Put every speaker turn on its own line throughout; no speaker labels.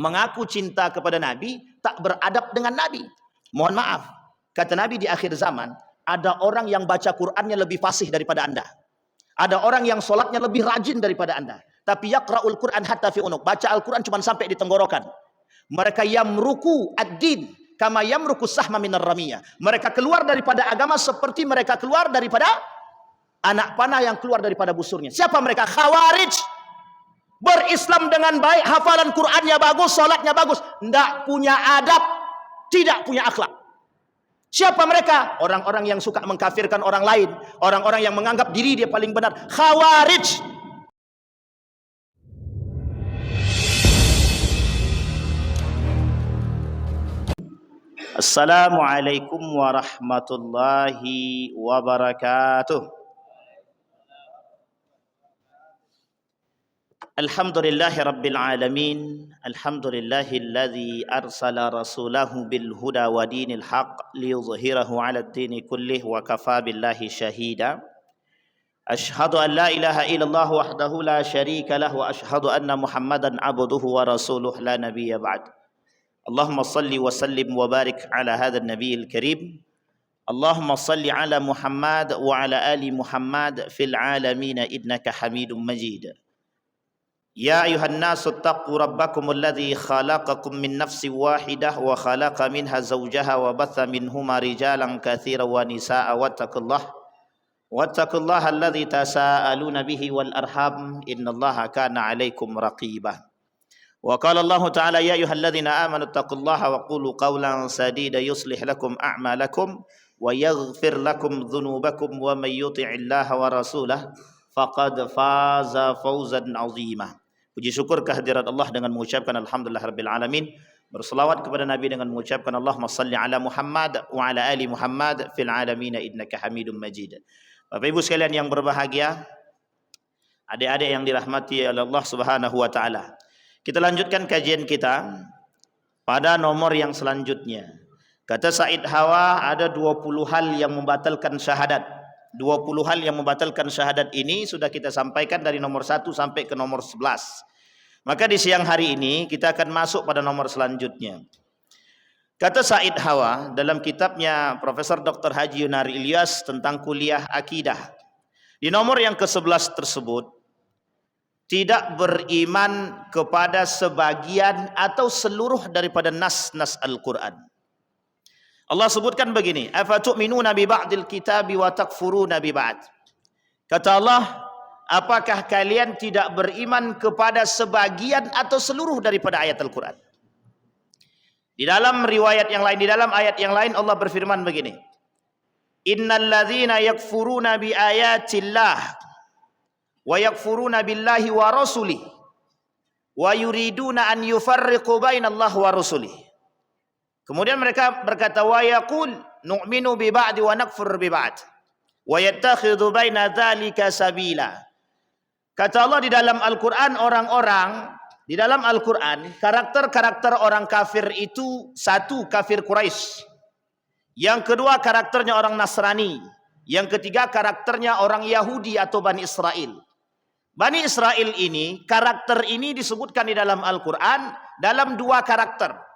mengaku cinta kepada Nabi, tak beradab dengan Nabi. Mohon maaf, kata Nabi di akhir zaman, ada orang yang baca Qur'annya lebih fasih daripada Anda. Ada orang yang solatnya lebih rajin daripada Anda. Tapi yaqra'ul Qur'an hatta fi unuq. Baca Al-Quran cuma sampai di tenggorokan. Mereka yamruku ad-din kama yamruku sahma minar ramiyah. Mereka keluar daripada agama seperti mereka keluar daripada anak panah yang keluar daripada busurnya. Siapa mereka? Khawarij. Berislam dengan baik, hafalan Qur'annya bagus, solatnya bagus, tidak punya adab, tidak punya akhlak. Siapa mereka? Orang-orang yang suka mengkafirkan orang lain, orang-orang yang menganggap diri dia paling benar. Khawarij. Assalamualaikum warahmatullahi wabarakatuh. Alhamdulillahi rabbil alamin. Alhamdulillahilladzi arsala rasulahu bil huda wa dinil haq liyuzhirahu 'ala ad-dini kullih wa kafa billahi shahida. Ashhadu an la ilaha illallah wahdahu la syarika lah wa ashhadu anna Muhammadan abduhu wa rasuluh la nabiyya ba'd. Allahumma salli wa sallim wa barik ala hadzal nabiyil karim. Allahumma salli ala Muhammad wa ala ali Muhammad fil alamin innaka Hamidum Majid. Ya ayuhan nasu taqu rabbakum alladhi khalaqakum min nafsin wahidah wa khalaqa minha zawjaha wa batha minhuma rijalan katsiran wa nisaa wattaqullaha alladhi tasaaluna bihi wal arham innallaha kana 'alaikum raqibah. Wa qala Allah ta'ala ya ayyuhalladzina amanu taqullaha wa qulu qawlan sadida yuslih lakum a'malakum wa yaghfir lakum dhunubakum wa may yuti'illaha wa rasulahu faqad faza fawzan 'azima. Puji syukur kehadirat Allah dengan mengucapkan alhamdulillah rabbil alamin. Berselawat kepada Nabi dengan mengucapkan Allahumma salli ala Muhammad wa ala ali Muhammad fil alamin innaka Hamidum Majid. Bapak Ibu sekalian yang berbahagia, adik-adik yang dirahmati oleh Allah Subhanahu wa taala. Kita lanjutkan kajian kita pada nomor yang selanjutnya. Kata Said Hawa, ada 20 hal yang membatalkan syahadat. 20 hal yang membatalkan syahadat ini sudah kita sampaikan dari nomor 1 sampai ke nomor 11. Maka di siang hari ini kita akan masuk pada nomor selanjutnya. Kata Said Hawa dalam kitabnya Profesor Dr. Haji Yunari Ilyas tentang kuliah akidah. Di nomor yang ke-11 tersebut, tidak beriman kepada sebagian atau seluruh daripada nas-nas Al-Quran. Allah sebutkan begini, afatu'minuna bi ba'dil kitabi wa takfuruna bi ba'd. Kata Allah, apakah kalian tidak beriman kepada sebagian atau seluruh daripada ayat Al-Quran? Di dalam riwayat yang lain, di dalam ayat yang lain Allah berfirman begini, innal ladzina yakfuruna bi ayatillah wa yakfuruna billahi wa rasulih wa yuriduna an yufarriqu bainallahi wa rasulih. Kemudian mereka berkata, wa yaqul nu'minu bi ba'di wa nakfur bi ba'd wa yattakhidhu baina dzalika sabila. Kata Allah di dalam Al-Qur'an, di dalam Al-Qur'an karakter-karakter orang kafir itu, satu kafir Quraisy, yang kedua karakternya orang Nasrani, yang ketiga karakternya orang Yahudi atau Bani Israel. Bani Israel ini, karakter ini disebutkan di dalam Al-Qur'an dalam dua karakter.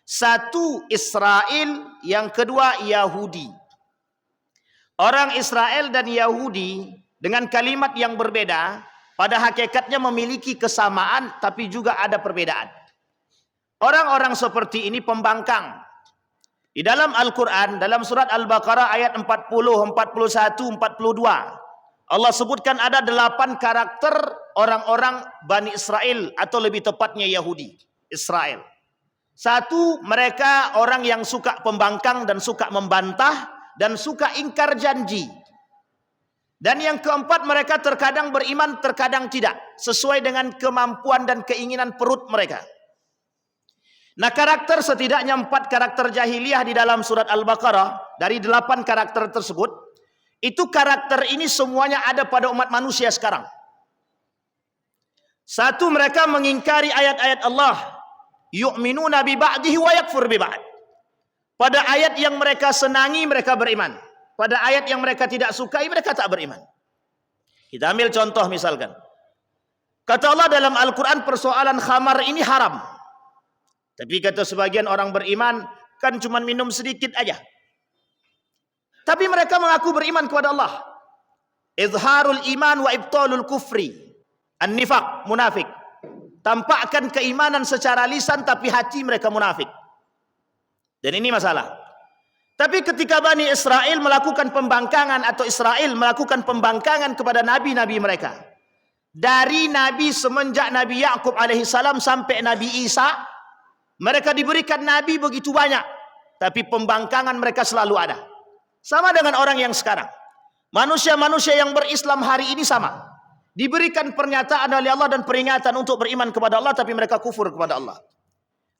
Satu Israel, yang kedua Yahudi. Orang Israel dan Yahudi dengan kalimat yang berbeda, pada hakikatnya memiliki kesamaan tapi juga ada perbedaan. Orang-orang seperti ini pembangkang. Di dalam Al-Quran, dalam surat Al-Baqarah ayat 40, 41, 42, Allah sebutkan ada 8 karakter orang-orang Bani Israel atau lebih tepatnya Yahudi, Israel. Satu, mereka orang yang suka pembangkang dan suka membantah dan suka ingkar janji. Dan yang keempat, mereka terkadang beriman, terkadang tidak, sesuai dengan kemampuan dan keinginan perut mereka. Nah, karakter setidaknya 4 karakter jahiliyah di dalam surat Al-Baqarah, dari 8 karakter tersebut, itu karakter ini semuanya ada pada umat manusia sekarang. Satu, mereka mengingkari ayat-ayat Allah. Yu'minuna bi ba'dihi wa yakfur bi ba'd. Pada ayat yang mereka senangi mereka beriman. Pada ayat yang mereka tidak sukai mereka tak beriman. Kita ambil contoh misalkan. Kata Allah dalam Al-Quran, persoalan khamar ini haram. Tapi kata sebagian orang beriman, kan cuma minum sedikit aja. Tapi mereka mengaku beriman kepada Allah. Izharul iman wa ibtalul kufri. An-nifaq, munafik. Tampakkan keimanan secara lisan tapi hati mereka munafik. Dan ini masalah. Tapi ketika Bani Israel melakukan pembangkangan atau Israel melakukan pembangkangan kepada nabi-nabi mereka. Dari nabi semenjak Nabi Yakub alaihissalam sampai Nabi Isa, mereka diberikan nabi begitu banyak, tapi pembangkangan mereka selalu ada. Sama dengan orang yang sekarang. Manusia-manusia yang berislam hari ini sama. Diberikan pernyataan oleh Allah dan peringatan untuk beriman kepada Allah, tapi mereka kufur kepada Allah.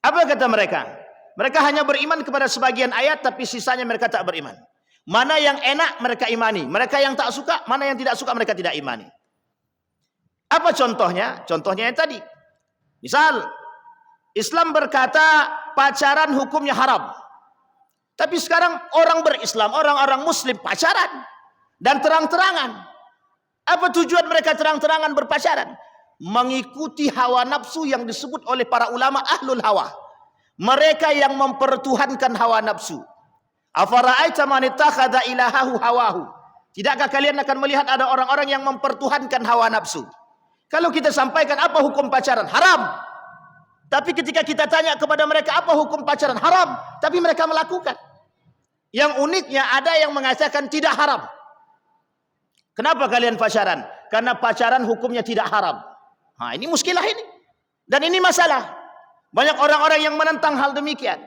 Apa kata mereka? Mereka hanya beriman kepada sebagian ayat, tapi sisanya mereka tak beriman. Mana yang enak mereka imani. Mereka yang tak suka, mana yang tidak suka mereka tidak imani. Apa contohnya? Contohnya yang tadi. Misal, Islam berkata pacaran hukumnya haram. Tapi sekarang orang berislam, orang-orang muslim pacaran. Dan terang-terangan. Apa tujuan mereka terang-terangan berpacaran? Mengikuti hawa nafsu yang disebut oleh para ulama ahlul hawa. Mereka yang mempertuhankan hawa nafsu. Afara'aita man ittakhadha ilahahu hawahu. Tidakkah kalian akan melihat ada orang-orang yang mempertuhankan hawa nafsu? Kalau kita sampaikan apa hukum pacaran? Haram. Tapi ketika kita tanya kepada mereka apa hukum pacaran? Haram. Tapi mereka melakukan. Yang uniknya ada yang mengatakan tidak haram. Kenapa kalian pacaran? Karena pacaran hukumnya tidak haram. Nah, ini muskilah ini. Dan ini masalah. Banyak orang-orang yang menentang hal demikian.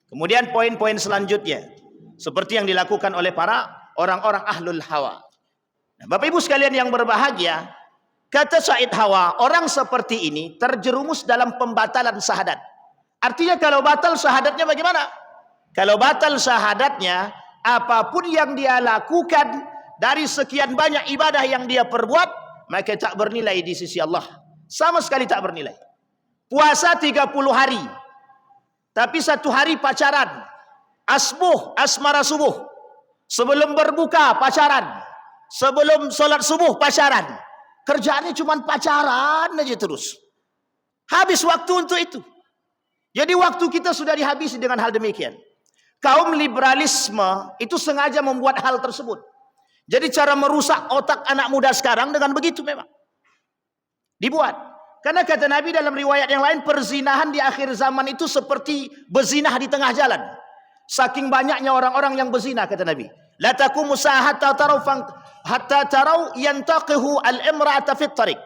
Kemudian poin-poin selanjutnya. Seperti yang dilakukan oleh para orang-orang ahlul hawa. Nah, Bapak Ibu sekalian yang berbahagia, kata Said Hawa, orang seperti ini terjerumus dalam pembatalan syahadat. Artinya kalau batal syahadatnya bagaimana? Kalau batal syahadatnya, apapun yang dia lakukan dari sekian banyak ibadah yang dia perbuat, maka tak bernilai di sisi Allah. Sama sekali tak bernilai. Puasa 30 hari. Tapi 1 hari pacaran. Asbuh, asmara subuh. Sebelum berbuka pacaran. Sebelum solat subuh pacaran. Kerjaannya cuma pacaran aja terus. Habis waktu untuk itu. Jadi waktu kita sudah dihabisi dengan hal demikian. Kaum liberalisme itu sengaja membuat hal tersebut. Jadi cara merusak otak anak muda sekarang dengan begitu memang. Dibuat. Karena kata Nabi dalam riwayat yang lain, perzinahan di akhir zaman itu seperti berzinah di tengah jalan. Saking banyaknya orang-orang yang berzina, kata Nabi. La taqumu hatta tarau yantaqihu al-imra'ata fit tariq.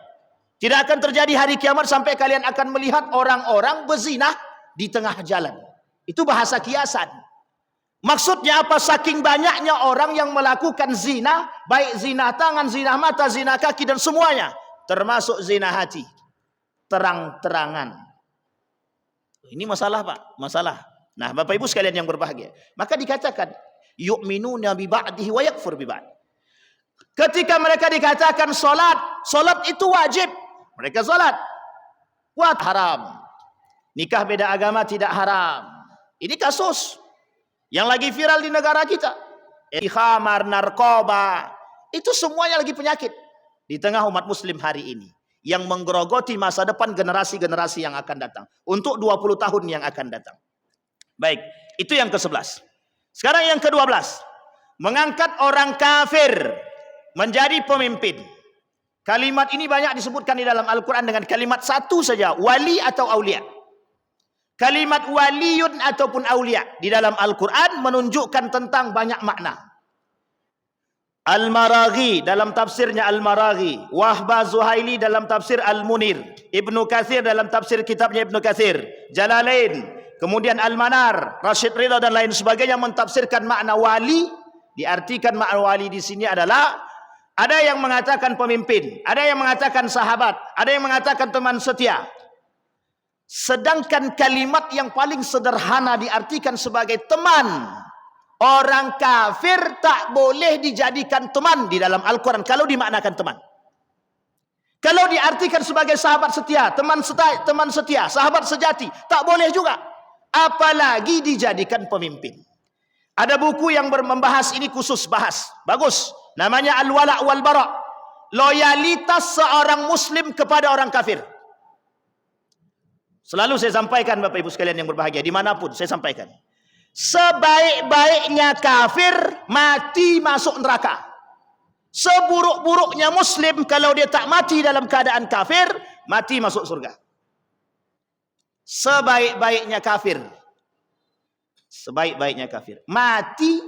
Tidak akan terjadi hari kiamat sampai kalian akan melihat orang-orang berzina di tengah jalan. Itu bahasa kiasan. Maksudnya apa? Saking banyaknya orang yang melakukan zina, baik zina tangan, zina mata, zina kaki dan semuanya, termasuk zina hati. Terang-terangan. Ini masalah, Pak, masalah. Nah, Bapak Ibu sekalian yang berbahagia, maka dikatakan yu'minuna bi ba'dihi wa yakfur bi ba'd. Ketika mereka dikatakan salat itu wajib, mereka salat. Buat haram. Nikah beda agama tidak haram. Ini kasus yang lagi viral di negara kita. Khamar, narkoba, itu semuanya lagi penyakit di tengah umat muslim hari ini yang menggerogoti masa depan generasi-generasi yang akan datang untuk 20 tahun yang akan datang. Baik, itu yang ke-11. Sekarang yang ke-12, mengangkat orang kafir menjadi pemimpin. Kalimat ini banyak disebutkan di dalam Al-Quran dengan kalimat satu saja, wali atau aulia. Kalimat waliyun ataupun aulia di dalam Al-Quran menunjukkan tentang banyak makna. Al-Maraghi dalam tafsirnya Al-Maraghi, Wahbah Zuhaili dalam tafsir Al-Munir, Ibnu Katsir dalam tafsir kitabnya Ibnu Katsir, Jalalain, kemudian Al-Manar, Rashid Ridha dan lain sebagainya mentafsirkan makna wali. Diartikan makna wali di sini adalah ada yang mengatakan pemimpin, ada yang mengatakan sahabat, ada yang mengatakan teman setia. Sedangkan kalimat yang paling sederhana diartikan sebagai teman. Orang kafir tak boleh dijadikan teman di dalam Al-Quran kalau dimaknakan teman. Kalau diartikan sebagai sahabat setia, teman setia, sahabat sejati, tak boleh juga. Apalagi dijadikan pemimpin. Ada buku yang membahas ini khusus bahas. Bagus. Namanya Al-Wala' wal Bara'. Loyalitas seorang muslim kepada orang kafir. Selalu saya sampaikan Bapak Ibu sekalian yang berbahagia, dimanapun saya sampaikan. Sebaik-baiknya kafir mati masuk neraka. Seburuk-buruknya Muslim kalau dia tak mati dalam keadaan kafir, mati masuk surga. Sebaik-baiknya kafir, sebaik-baiknya kafir mati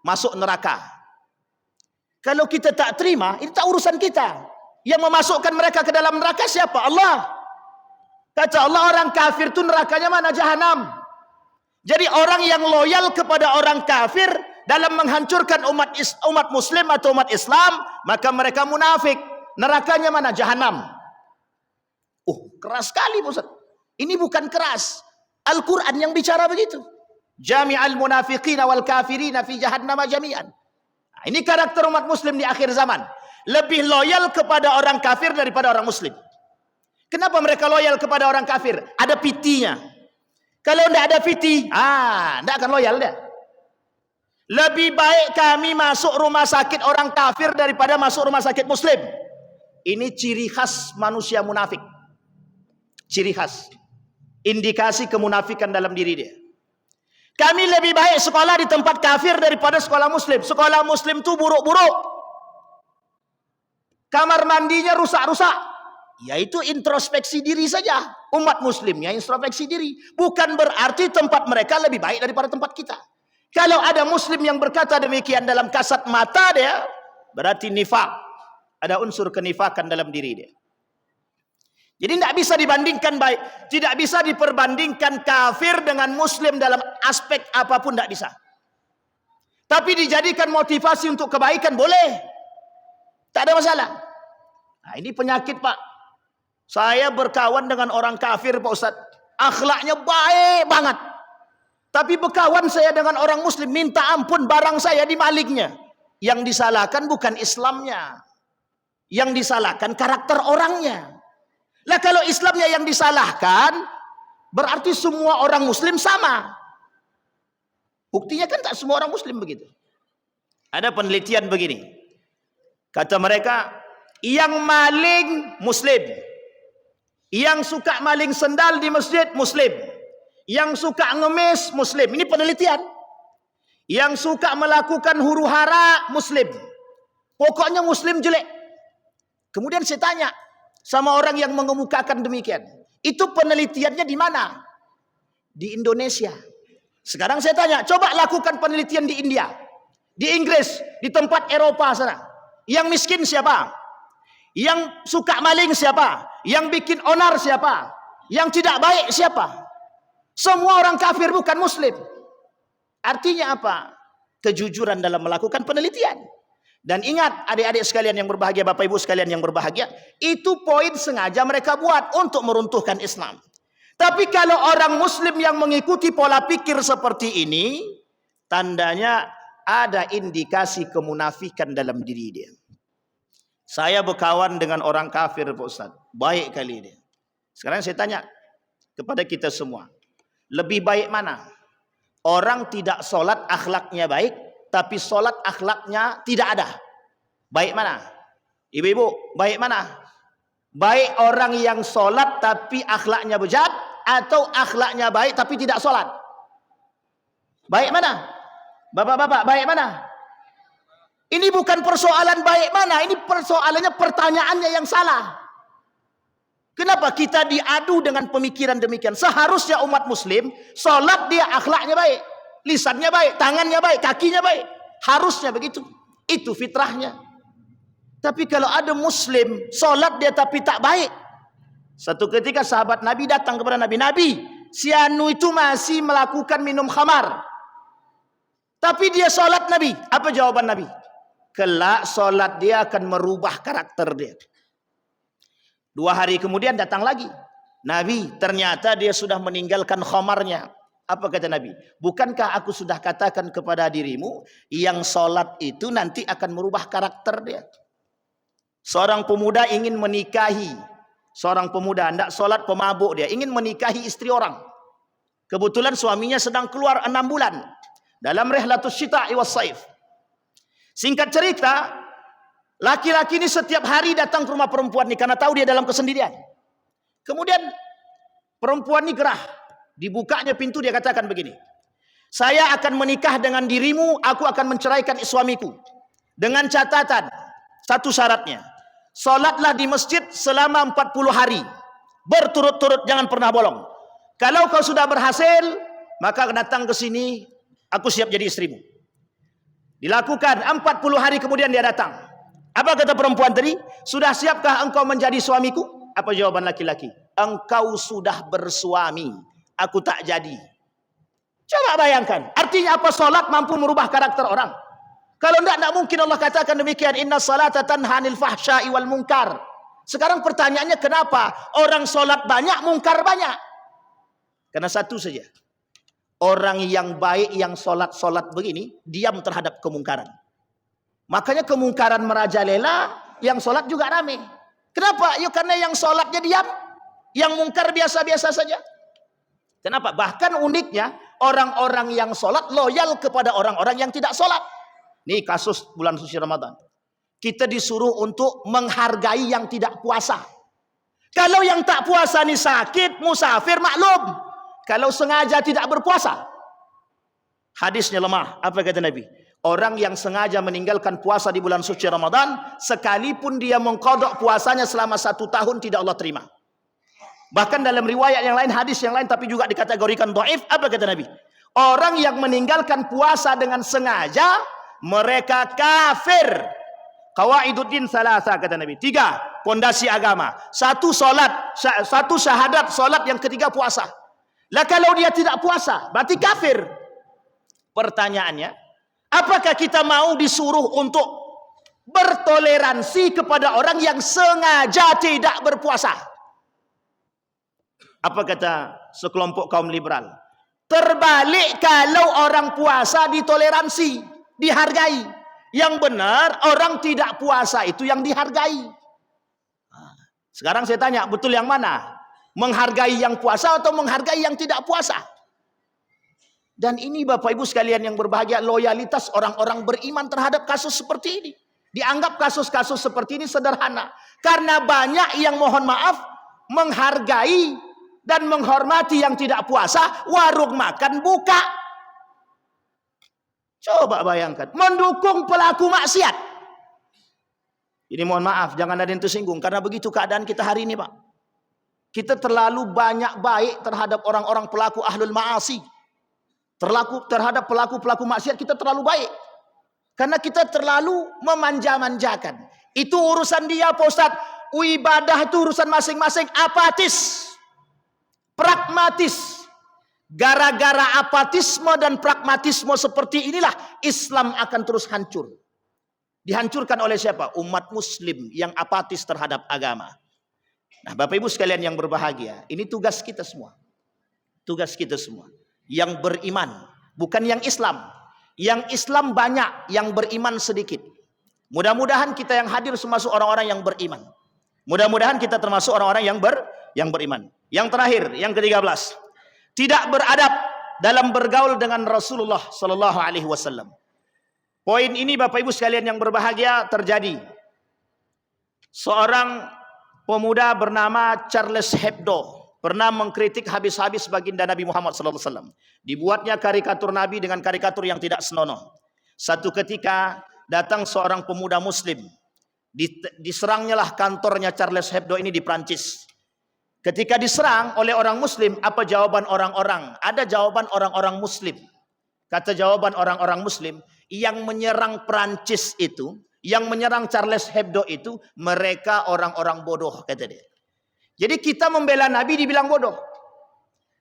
masuk neraka. Kalau kita tak terima, itu tak urusan kita. Yang memasukkan mereka ke dalam neraka siapa? Allah. Kata Allah, orang kafir itu nerakanya mana? Jahanam. Jadi orang yang loyal kepada orang kafir dalam menghancurkan umat Muslim atau umat Islam, maka mereka munafik. Nerakanya mana? Jahanam. Keras sekali Ustaz. Ini bukan keras. Al-Quran yang bicara begitu. Jami'al munafiqina wal kafirina fi jahannama jami'an. Nah, ini karakter umat Muslim di akhir zaman. Lebih loyal kepada orang kafir daripada orang Muslim. Kenapa mereka loyal kepada orang kafir? Ada pitinya. Kalau tidak ada piti, tidak akan loyal dia. Lebih baik kami masuk rumah sakit orang kafir daripada masuk rumah sakit Muslim. Ini ciri khas manusia munafik. Ciri khas. Indikasi kemunafikan dalam diri dia. Kami lebih baik sekolah di tempat kafir daripada sekolah Muslim. Sekolah Muslim itu buruk-buruk. Kamar mandinya rusak-rusak. Yaitu introspeksi diri saja. Umat Muslimnya introspeksi diri. Bukan berarti tempat mereka lebih baik daripada tempat kita. Kalau ada Muslim yang berkata demikian dalam kasat mata dia, berarti nifak. Ada unsur kenifakan dalam diri dia. Jadi tidak bisa dibandingkan baik. Tidak bisa diperbandingkan kafir dengan Muslim dalam aspek apapun, tidak bisa. Tapi dijadikan motivasi untuk kebaikan, boleh. Tak ada masalah. Nah, ini penyakit Pak. Saya berkawan dengan orang kafir Pak Ustaz. Akhlaknya baik banget. Tapi berkawan saya dengan orang Muslim, minta ampun barang saya dimalingnya. Yang disalahkan bukan Islamnya. Yang disalahkan karakter orangnya. Lah kalau Islamnya yang disalahkan, berarti semua orang Muslim sama. Buktinya kan tak semua orang Muslim begitu. Ada penelitian begini. Kata mereka, yang maling Muslim. Yang suka maling sendal di masjid Muslim. Yang suka ngemis Muslim. Ini penelitian. Yang suka melakukan huru hara Muslim. Pokoknya Muslim jelek. Kemudian saya tanya sama orang yang mengemukakan demikian. Itu penelitiannya di mana? Di Indonesia. Sekarang saya tanya, coba lakukan penelitian di India, di Inggris, di tempat Eropa sana. Yang miskin siapa? Yang suka maling siapa? Yang bikin onar siapa? Yang tidak baik siapa? Semua orang kafir bukan Muslim. Artinya apa? Kejujuran dalam melakukan penelitian. Dan ingat adik-adik sekalian yang berbahagia, Bapak Ibu sekalian yang berbahagia, itu poin sengaja mereka buat untuk meruntuhkan Islam. Tapi kalau orang Muslim yang mengikuti pola pikir seperti ini, tandanya ada indikasi kemunafikan dalam diri dia. Saya berkawan dengan orang kafir Pak Ustaz. Baik kali dia. Sekarang saya tanya kepada kita semua. Lebih baik mana? Orang tidak solat akhlaknya baik, tapi solat akhlaknya tidak ada. Baik mana? Ibu-ibu, baik mana? Baik orang yang solat tapi akhlaknya bejat, atau akhlaknya baik tapi tidak solat? Baik mana? Bapak-bapak, baik mana? Ini bukan persoalan baik mana, ini persoalannya pertanyaannya yang salah. Kenapa kita diadu dengan pemikiran demikian? Seharusnya umat Muslim, solat dia akhlaknya baik, lisannya baik, tangannya baik, kakinya baik. Harusnya begitu. Itu fitrahnya. Tapi kalau ada Muslim, solat dia tapi tak baik. Satu ketika sahabat Nabi datang kepada Nabi, Nabi, si Anu itu masih melakukan minum khamar. Tapi dia solat Nabi. Apa jawaban Nabi? Kelak solat dia akan merubah karakter dia. 2 hari kemudian datang lagi. Nabi, ternyata dia sudah meninggalkan khamarnya. Apa kata Nabi? Bukankah aku sudah katakan kepada dirimu, yang solat itu nanti akan merubah karakter dia. Seorang pemuda ingin menikahi. Seorang pemuda, tidak solat pemabuk dia. Ingin menikahi istri orang. Kebetulan suaminya sedang keluar 6 bulan. Dalam rihlatus syita'i was saif. Singkat cerita, laki-laki ini setiap hari datang ke rumah perempuan ini karena tahu dia dalam kesendirian. Kemudian Perempuan ini gerah. Dibukanya pintu, dia katakan begini. Saya akan menikah dengan dirimu, aku akan menceraikan suamiku. Dengan catatan, satu syaratnya. Solatlah di masjid selama 40 hari. Berturut-turut, jangan pernah bolong. Kalau kau sudah berhasil, maka datang ke sini, aku siap jadi istrimu. Dilakukan 40 hari kemudian dia datang. Apa kata perempuan tadi? Sudah siapkah engkau menjadi suamiku? Apa jawaban laki-laki? Engkau sudah bersuami, aku tak jadi. Coba bayangkan. Artinya apa? Solat mampu merubah karakter orang. Kalau tidak mungkin Allah katakan demikian. Inna salata tanha 'anil fahsya'i wal munkar. Sekarang pertanyaannya, kenapa orang solat banyak, mungkar banyak? Karena satu saja. Orang yang baik, yang solat-solat begini, diam terhadap kemungkaran. Makanya kemungkaran merajalela, yang solat juga rame. Kenapa? Ya karena yang solatnya diam, yang mungkar biasa-biasa saja. Kenapa? Bahkan uniknya, orang-orang yang solat loyal kepada orang-orang yang tidak solat. Nih kasus bulan suci Ramadan. Kita disuruh untuk menghargai yang tidak puasa. Kalau yang tak puasa nih sakit, musafir, maklum. Kalau sengaja tidak berpuasa, hadisnya lemah. Apa kata Nabi? Orang yang sengaja meninggalkan puasa di bulan suci Ramadan, sekalipun dia mengqadha puasanya selama 1 tahun, tidak Allah terima. Bahkan dalam riwayat yang lain, hadis yang lain, tapi juga dikategorikan dhaif. Apa kata Nabi? Orang yang meninggalkan puasa dengan sengaja, mereka kafir. Qawaiduddin salasa, kata Nabi. 3 pondasi agama. 1 solat, 1 syahadat solat, yang ketiga puasa. Lah kalau dia tidak puasa, berarti kafir. Pertanyaannya, apakah kita mau disuruh untuk bertoleransi kepada orang yang sengaja tidak berpuasa? Apa kata sekelompok kaum liberal? Terbalik, kalau orang puasa ditoleransi, dihargai. Yang benar, orang tidak puasa itu yang dihargai. Sekarang saya tanya, betul yang mana? Menghargai yang puasa atau menghargai yang tidak puasa? Dan ini Bapak Ibu sekalian yang berbahagia, loyalitas orang-orang beriman terhadap kasus seperti ini. Dianggap kasus-kasus seperti ini sederhana. Karena banyak yang mohon maaf menghargai dan menghormati yang tidak puasa, warung makan buka. Coba bayangkan, mendukung pelaku maksiat. Ini mohon maaf, jangan ada yang tersinggung, karena begitu keadaan kita hari ini, Pak. Kita terlalu banyak baik terhadap orang-orang pelaku ahlul ma'asi. Terhadap pelaku-pelaku maksiat kita terlalu baik. Karena kita terlalu memanja-manjakan. Itu urusan dia, Pak Ustaz. Ibadah itu urusan masing-masing, apatis, pragmatis. Gara-gara apatisme dan pragmatisme seperti inilah Islam akan terus hancur. Dihancurkan oleh siapa? Umat muslim yang apatis terhadap agama. Nah, Bapak Ibu sekalian yang berbahagia, ini tugas kita semua. Tugas kita semua. Yang beriman, bukan yang Islam. Yang Islam banyak, yang beriman sedikit. Mudah-mudahan kita yang hadir termasuk orang-orang yang beriman. Mudah-mudahan kita termasuk orang-orang yang beriman. Yang terakhir, yang ke-13. Tidak beradab dalam bergaul dengan Rasulullah sallallahu alaihi wasallam. Poin ini Bapak Ibu sekalian yang berbahagia terjadi. Seorang pemuda bernama Charles Hebdo pernah mengkritik habis-habis baginda Nabi Muhammad sallallahu alaihi wasallam. Dibuatnya karikatur Nabi dengan karikatur yang tidak senonoh. Satu ketika datang seorang pemuda muslim. Diserangnya lah kantornya Charles Hebdo ini di Prancis. Ketika diserang oleh orang muslim, apa jawaban orang-orang? Ada jawaban orang-orang muslim. Kata jawaban orang-orang muslim, yang menyerang Prancis itu, yang menyerang Charles Hebdo itu, mereka orang-orang bodoh, kata dia. Jadi kita membela Nabi dibilang bodoh.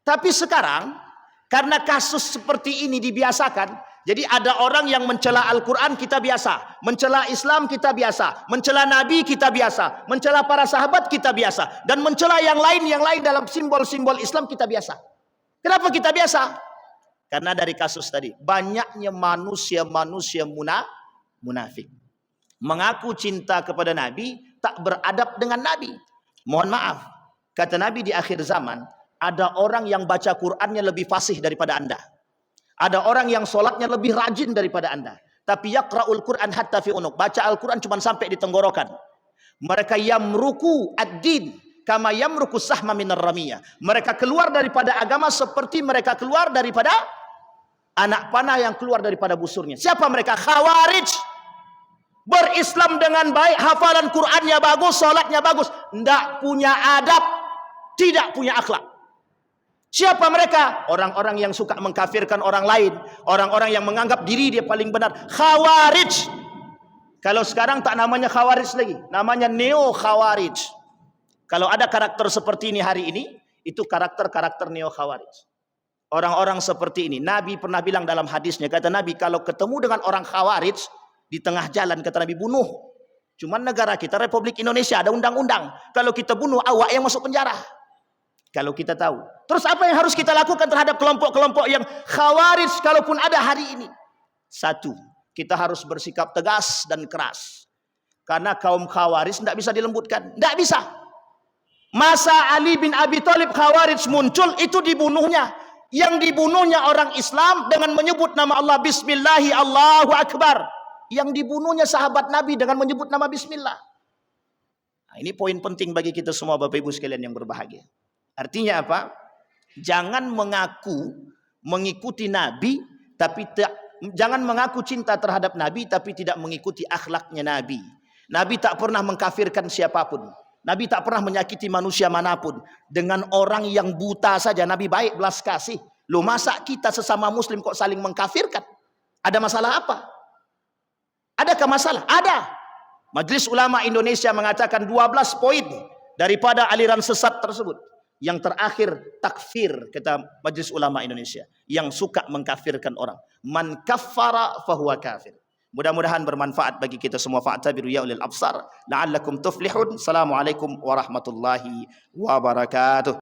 Tapi sekarang, karena kasus seperti ini dibiasakan, jadi ada orang yang mencela Al-Quran, kita biasa. Mencela Islam, kita biasa. Mencela Nabi, kita biasa. Mencela para sahabat, kita biasa. Dan mencela yang lain dalam simbol-simbol Islam, kita biasa. Kenapa kita biasa? Karena dari kasus tadi, banyaknya manusia-manusia munafik. Mengaku cinta kepada Nabi, tak beradab dengan Nabi. Mohon maaf, kata Nabi di akhir zaman, ada orang yang baca Qur'annya lebih fasih daripada Anda. Ada orang yang solatnya lebih rajin daripada Anda. Tapi yaqra'ul Qur'an hatta fi unuq. Baca Al-Quran cuma sampai di tenggorokan. Mereka yamruku ad-din. kama yamruku sahma minar ramiyah. Mereka keluar daripada agama seperti mereka keluar daripada anak panah yang keluar daripada busurnya. Siapa mereka? Khawarij. Berislam dengan baik, hafalan Qur'annya bagus, salatnya bagus, tidak punya adab, tidak punya akhlak. Siapa mereka? Orang-orang yang suka mengkafirkan orang lain, orang-orang yang menganggap diri dia paling benar. Khawarij. Kalau sekarang tak namanya khawarij lagi, namanya neo khawarij. Kalau ada karakter seperti ini hari ini, itu karakter-karakter neo khawarij. Orang-orang seperti ini, Nabi pernah bilang dalam hadisnya, kata Nabi, kalau ketemu dengan orang khawarij di tengah jalan, kata Nabi, bunuh. Cuman negara kita Republik Indonesia ada undang-undang, kalau kita bunuh awak yang masuk penjara. Kalau kita tahu. Terus apa yang harus kita lakukan terhadap kelompok-kelompok yang khawarij kalaupun ada hari ini? Satu, kita harus bersikap tegas dan keras. Karena kaum khawarij tidak bisa dilembutkan. Tidak bisa. Masa Ali bin Abi Thalib khawarij muncul, itu dibunuhnya. Yang dibunuhnya orang Islam dengan menyebut nama Allah, Bismillahi Allahu Akbar. Yang dibunuhnya sahabat Nabi dengan menyebut nama Bismillah. Nah, ini poin penting bagi kita semua Bapak Ibu sekalian yang berbahagia. Artinya apa? Jangan mengaku mengikuti Nabi, tapi jangan mengaku cinta terhadap Nabi, tapi tidak mengikuti akhlaknya Nabi. Nabi tak pernah mengkafirkan siapapun. Nabi tak pernah menyakiti manusia manapun. Dengan orang yang buta saja Nabi baik, belas kasih. Loh, masa kita sesama muslim kok saling mengkafirkan? Ada masalah apa? Adakah masalah? Ada. Majelis Ulama Indonesia mengatakan 12 poin daripada aliran sesat tersebut. Yang terakhir takfir, kata Majelis Ulama Indonesia, yang suka mengkafirkan orang. Man kaffara fahuwa kafir. Mudah-mudahan bermanfaat bagi kita semua. Fa'tabiru ya ulil absar la'allakum tuflihun. Assalamualaikum warahmatullahi wabarakatuh.